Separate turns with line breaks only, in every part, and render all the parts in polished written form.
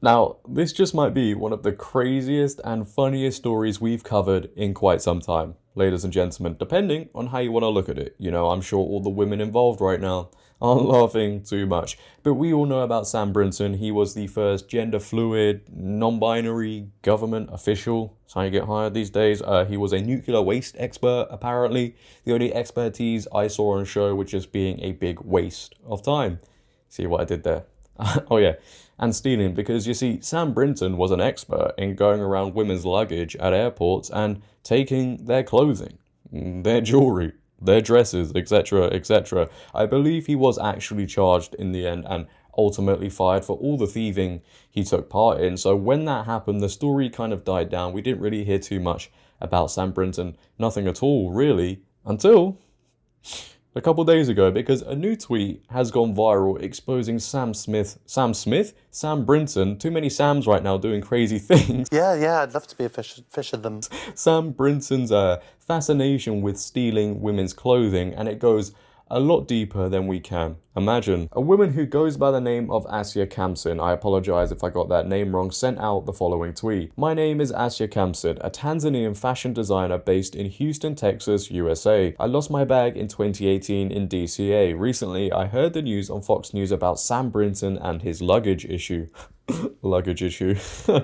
Now, this just might be one of the craziest and funniest stories we've covered in quite some time, ladies and gentlemen, depending on how you want to look at it. You know, I'm sure all the women involved right now aren't laughing too much. But we all know about Sam Brinton. He was the first gender fluid, non-binary government official. That's how you get hired these days. He was a nuclear waste expert, apparently. The only expertise I saw on show was just being a big waste of time. See what I did there? Oh yeah, and stealing, because you see, Sam Brinton was an expert in going around women's luggage at airports and taking their clothing, their jewelry, their dresses, etc., etc. I believe he was actually charged in the end and ultimately fired for all the thieving he took part in. So when that happened, the story kind of died down. We didn't really hear too much about Sam Brinton, nothing at all, really, until a couple days ago, because a new tweet has gone viral exposing Sam Brinton, too many Sams right now doing crazy things.
Yeah, I'd love to be a fish of them.
Sam Brinton's fascination with stealing women's clothing, and it goes a lot deeper than we can imagine. A woman who goes by the name of Asya Khamsin, I apologize if I got that name wrong, sent out the following tweet. My name is Asya Khamsin, a Tanzanian fashion designer based in Houston, Texas, USA. I lost my bag in 2018 in DCA. Recently, I heard the news on Fox News about Sam Brinton and his luggage issue. Luggage issue.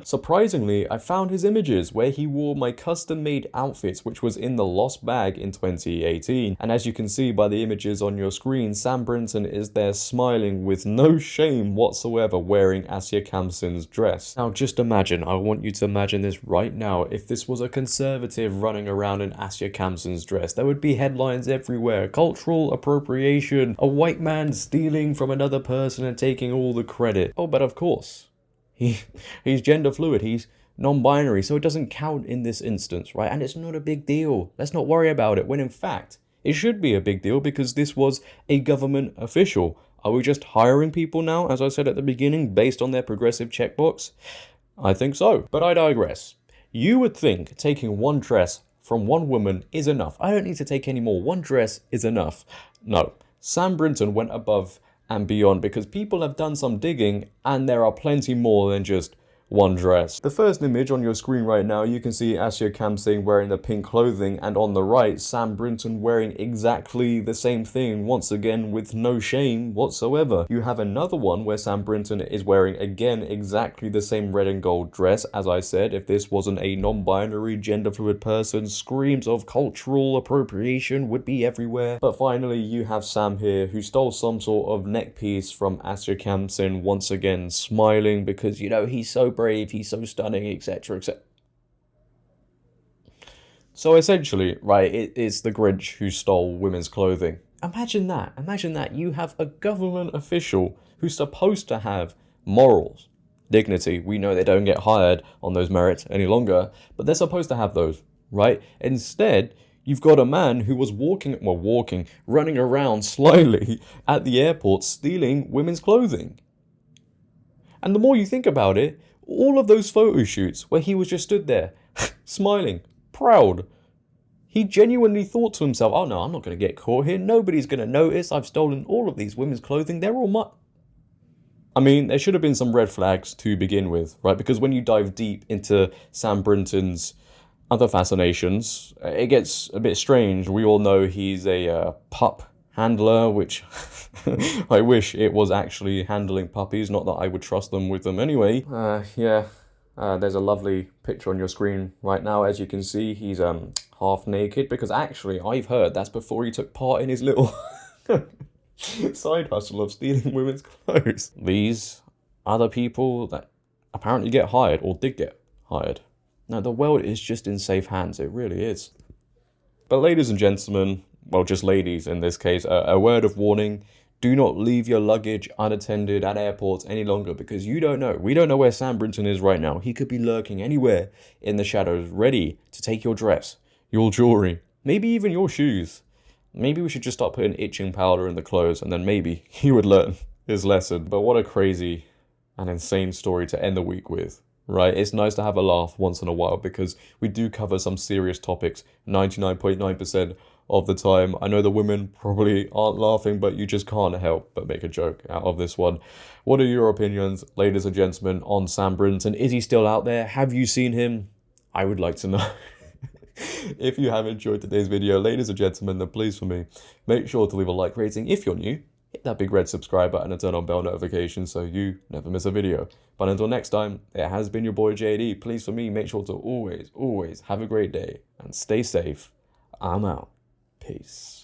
Surprisingly, I found his images where he wore my custom-made outfits, which was in the lost bag in 2018. And as you can see by the images on your screen, Sam Brinton is there smiling with no shame whatsoever, wearing Asya Khamsin's dress. Now just imagine, I want you to imagine this right now, if this was a conservative running around in Asya Khamsin's dress, there would be headlines everywhere. Cultural appropriation, a white man stealing from another person and taking all the credit. Oh, but of course, he's gender fluid, he's non-binary, so it doesn't count in this instance, right? And it's not a big deal. Let's not worry about it, when in fact, it should be a big deal because this was a government official. Are we just hiring people now, as I said at the beginning, based on their progressive checkbox? I think so, but I digress. You would think taking one dress from one woman is enough. I don't need to take any more. One dress is enough. No, Sam Brinton went above and beyond, because people have done some digging and there are plenty more than just one dress. The first image on your screen right now, you can see Asya Khamsin wearing the pink clothing, and on the right, Sam Brinton wearing exactly the same thing, once again with no shame whatsoever. You have another one where Sam Brinton is wearing again exactly the same red and gold dress. As I said, if this wasn't a non-binary gender fluid person, screams of cultural appropriation would be everywhere. But finally, you have Sam here, who stole some sort of neck piece from Asya Khamsin, once again smiling because, you know, he's so brave, he's so stunning, etc., etc. So essentially, right, it is the Grinch who stole women's clothing. Imagine that. You have a government official who's supposed to have morals, dignity. We know they don't get hired on those merits any longer, but they're supposed to have those, right? Instead, you've got a man who was running around slyly at the airport stealing women's clothing. And the more you think about it, all of those photo shoots where he was just stood there, smiling, proud, he genuinely thought to himself, oh no, I'm not going to get caught here. Nobody's going to notice. I've stolen all of these women's clothing. They're all mine. I mean, there should have been some red flags to begin with, right? Because when you dive deep into Sam Brinton's other fascinations, it gets a bit strange. We all know he's a pup handler, which I wish it was actually handling puppies, not that I would trust them with them anyway. There's a lovely picture on your screen right now. As you can see, he's half naked, because actually I've heard that's before he took part in his little side hustle of stealing women's clothes. These other people that apparently get hired, or did get hired. No, the world is just in safe hands, it really is. But ladies and gentlemen, well, just ladies in this case, a word of warning: do not leave your luggage unattended at airports any longer, because you don't know. We don't know where Sam Brinton is right now. He could be lurking anywhere in the shadows, ready to take your dress, your jewelry, maybe even your shoes. Maybe we should just start putting itching powder in the clothes, and then maybe he would learn his lesson. But what a crazy and insane story to end the week with. Right, it's nice to have a laugh once in a while, because we do cover some serious topics 99.9% of the time. I know the women probably aren't laughing, but you just can't help but make a joke out of this one. What are your opinions, ladies and gentlemen, on Sam Brinton? Is he still out there? Have you seen him? I would like to know. If you have enjoyed today's video, ladies and gentlemen, then please for me, make sure to leave a like rating. If you're new, hit that big red subscribe button and turn on bell notifications so you never miss a video. But until next time, it has been your boy JD. Please for me, make sure to always have a great day and stay safe. I'm out. Peace.